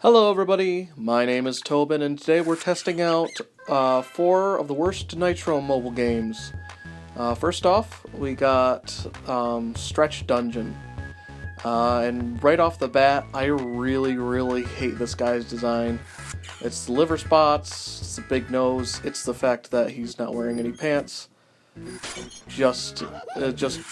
Hello everybody, my name is Tobin, and today we're testing out 4 of the worst Nitrome mobile games. First off, we got Stretch Dungeon. And right off the bat, I really hate this guy's design. It's the liver spots, it's the big nose, it's the fact that he's not wearing any pants. Just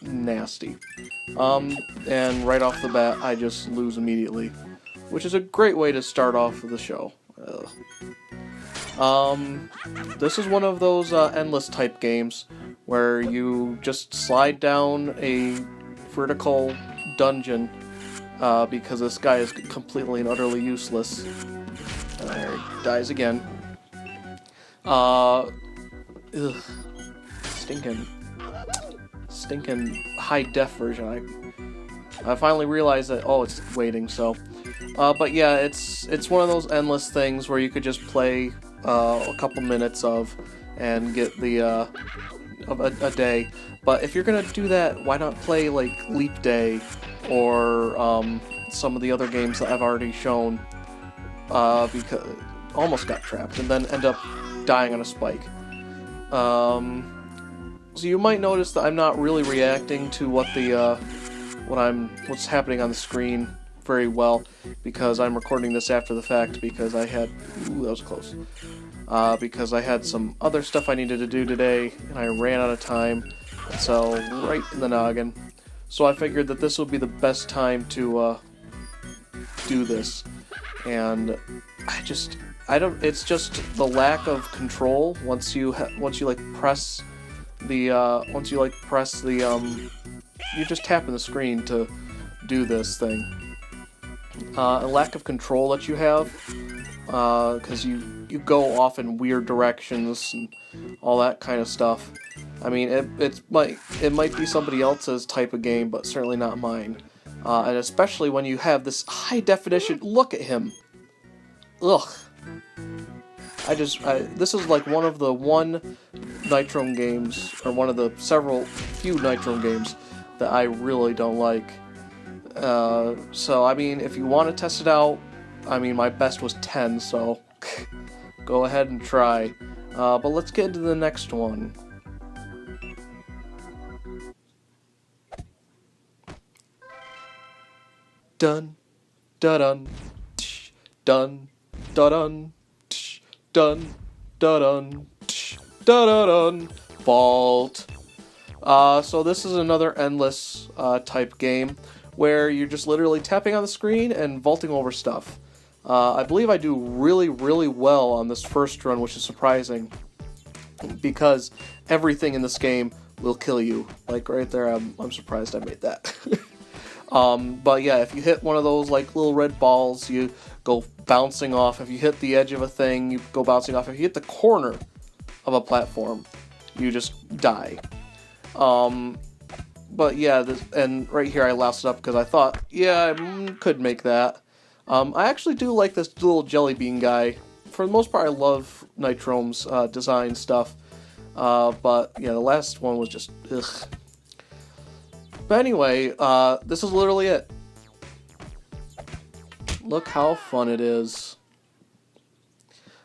nasty. And right off the bat, I just lose immediately, which is a great way to start off the show. This is one of those endless type games where you just slide down a vertical dungeon because this guy is completely and utterly useless. There he dies again. Stinking high def version. I finally realized that, oh, it's waiting, so. But yeah, it's one of those endless things where you could just play a couple minutes of and get the of a day. But if you're gonna do that, why not play like Leap Day or some of the other games that I've already shown? Because almost got trapped and then end up dying on a spike. So you might notice that I'm not really reacting to what the what's happening on the screen very well, because I'm recording this after the fact because I had that was close. Because I had some other stuff I needed to do today and I ran out of time, so right in the noggin. So I figured that this would be the best time to do this, and it's just the lack of control once you press the you're just tapping the screen to do this thing. A lack of control that you have, because you go off in weird directions and all that kind of stuff. I mean, it might be somebody else's type of game, but certainly not mine. And especially when you have this high definition. Look at him. Ugh. This is like one of the Nitrome games, or one of the few Nitrome games that I really don't like. So, I mean, if you want to test it out, I mean, my best was 10, so go ahead and try. But let's get into the next one. Dun, da-dun, tsh, dun, da-dun, tsh, dun, da-dun, tsh, da-da-dun, vault. So this is another endless type game where you're just literally tapping on the screen and vaulting over stuff. I believe I do really well on this first run, which is surprising, because everything in this game will kill you. Like right there, I'm surprised I made that. But yeah, if you hit one of those like little red balls, you go bouncing off. If you hit the edge of a thing, you go bouncing off. If you hit the corner of a platform, you just die. But yeah, and right here I loused it up because I thought, yeah, I could make that. I actually do like this little jelly bean guy. For the most part, I love Nitrome's design stuff. But yeah, the last one was just ugh. But anyway, this is literally it. Look how fun it is.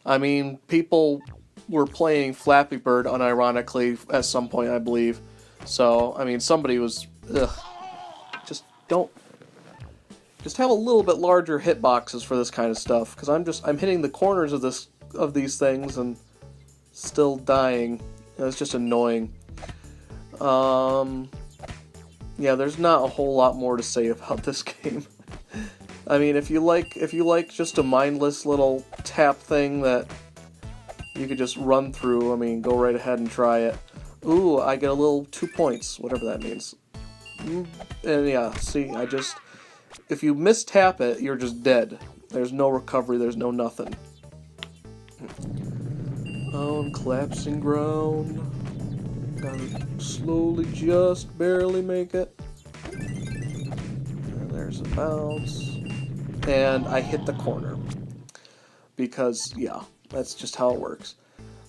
I mean, people were playing Flappy Bird unironically at some point, I believe. So, I mean, somebody was, just have a little bit larger hitboxes for this kind of stuff, because I'm hitting the corners of these things and still dying. It's just annoying. Yeah, there's not a whole lot more to say about this game. I mean, if you like just a mindless little tap thing that you could just run through, I mean, go right ahead and try it. Ooh, I get a little 2 points, whatever that means. And yeah, see, if you mistap it, you're just dead. There's no recovery, there's no nothing. On collapsing ground. Gotta slowly, just barely make it. And there's a bounce. And I hit the corner. Because, yeah, that's just how it works.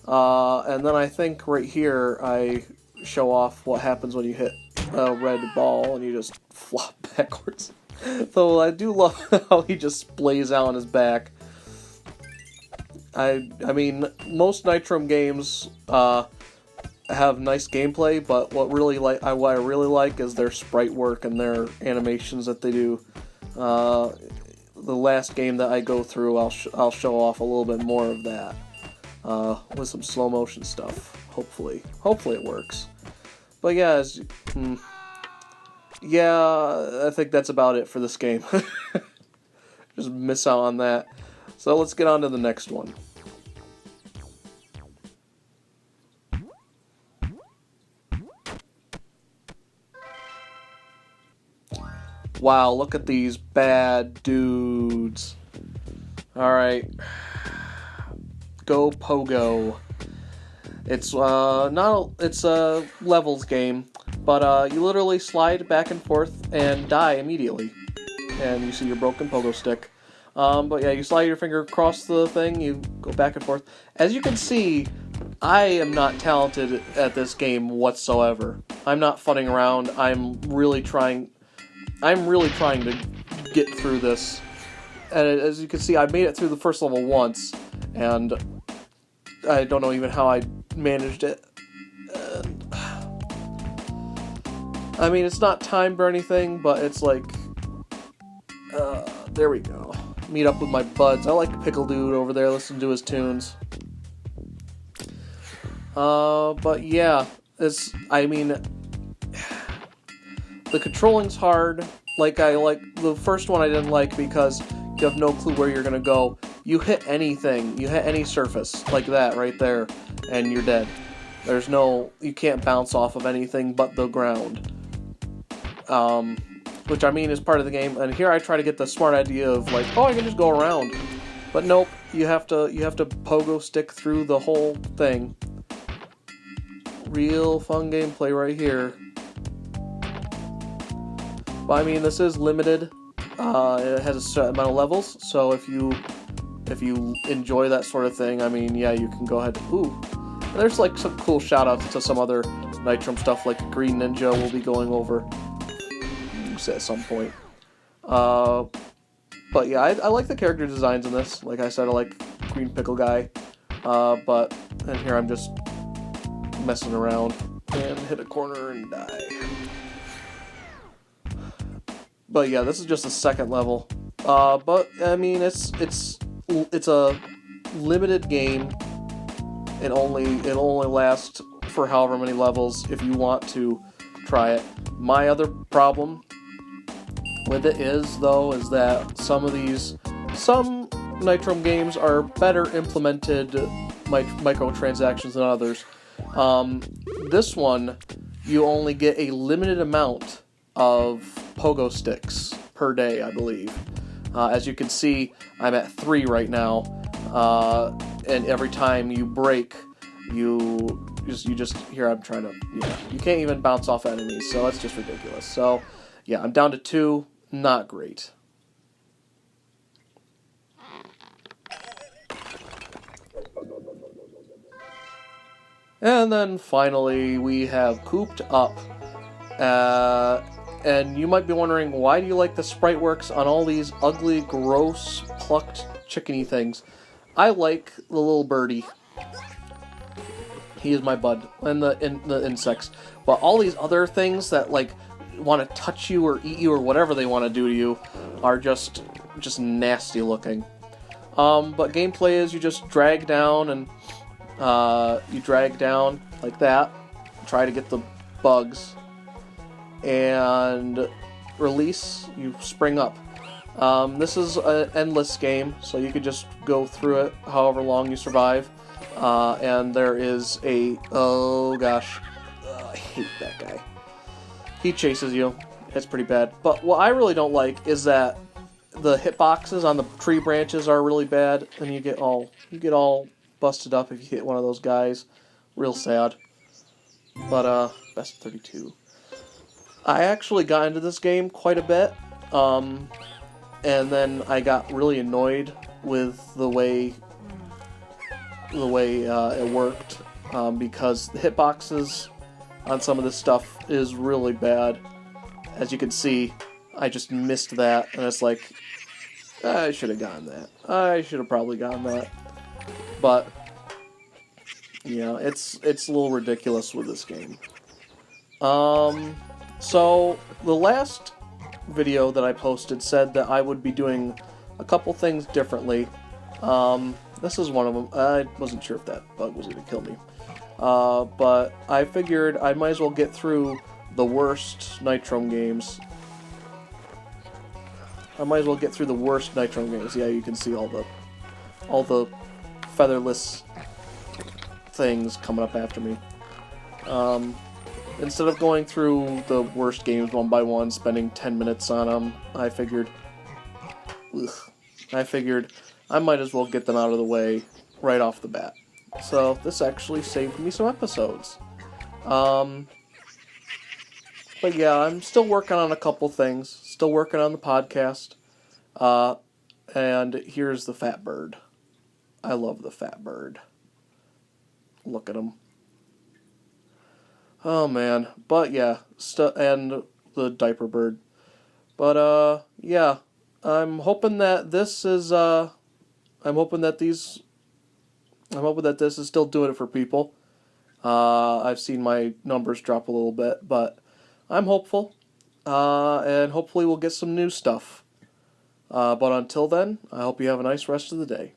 And then I think right here I show off what happens when you hit a red ball and you just flop backwards. Though I do love how he just splays out on his back. I mean, most Nitrome games have nice gameplay, but what I really like is their sprite work and their animations that they do. The last game that I go through, I'll show off a little bit more of that with some slow motion stuff. Hopefully it works. But yeah, yeah, I think that's about it for this game. Just miss out on that. So let's get on to the next one. Wow, look at these bad dudes. Alright. Go Pogo. It's it's a levels game, but you literally slide back and forth and die immediately. And you see your broken pogo stick. But yeah, you slide your finger across the thing, you go back and forth. As you can see, I am not talented at this game whatsoever. I'm not funning around. I'm really trying to get through this. And as you can see, I made it through the first level once, and I don't know even how I managed it. And, I mean, it's not timed or anything, but it's like, there we go. Meet up with my buds. I like Pickle Dude over there, listen to his tunes. But yeah, I mean, the controlling's hard. Like the first one I didn't like because you have no clue where you're gonna go. You hit anything, you hit any surface, like that right there, and you're dead. You can't bounce off of anything but the ground. Which I mean is part of the game, and here I try to get the smart idea of like, oh, I can just go around. But nope, you have to pogo stick through the whole thing. Real fun gameplay right here. But I mean, this is limited. It has a certain amount of levels, so if you enjoy that sort of thing, I mean, yeah, you can go ahead. Ooh, there's like some cool shout-outs to some other Nitrome stuff, like Green Ninja we'll be going over at some point. But yeah, I like the character designs in this. Like I said, I like Green Pickle Guy. And here I'm just messing around and hit a corner and die. But yeah, this is just the second level. But I mean, it's a limited game. It'll only last for however many levels if you want to try it. My other problem with it is that some Nitrome games are better implemented microtransactions than others. This one, you only get a limited amount of pogo sticks per day, I believe. As you can see, I'm at 3 right now, and every time you break, you just here I'm trying to, yeah, you can't even bounce off enemies, so that's just ridiculous. So yeah, I'm down to 2. Not great. And then finally we have Cooped Up. And you might be wondering, why do you like the sprite works on all these ugly, gross, plucked chickeny things? I like the little birdie. He is my bud. And the insects. But all these other things that like want to touch you or eat you or whatever they want to do to you are just nasty looking. But gameplay is you just drag down and you drag down like that, try to get the bugs, and release, you spring up. This is an endless game, so you could just go through it however long you survive. And there is oh gosh, I hate that guy. He chases you. It's pretty bad. But what I really don't like is that the hitboxes on the tree branches are really bad, and you get all busted up if you hit one of those guys. Real sad. But best 32. I actually got into this game quite a bit, and then I got really annoyed with the way it worked, because the hitboxes on some of this stuff is really bad. As you can see, I just missed that, and it's like, I should have gotten that. I should have probably gotten that. But, it's a little ridiculous with this game. So, the last video that I posted said that I would be doing a couple things differently. This is one of them. I wasn't sure if that bug was going to kill me. But I figured I might as well get through the worst Nitrome games. Yeah, you can see all the featherless things coming up after me. Instead of going through the worst games one by one, spending 10 minutes on them, I figured I might as well get them out of the way right off the bat. So this actually saved me some episodes. But yeah, I'm still working on a couple things. Still working on the podcast. And here's the fat bird. I love the fat bird. Look at him. Oh man, but yeah, and the diaper bird. But yeah, I'm hoping that this is I'm hoping that this is still doing it for people. I've seen my numbers drop a little bit, but I'm hopeful. And hopefully we'll get some new stuff. But until then, I hope you have a nice rest of the day.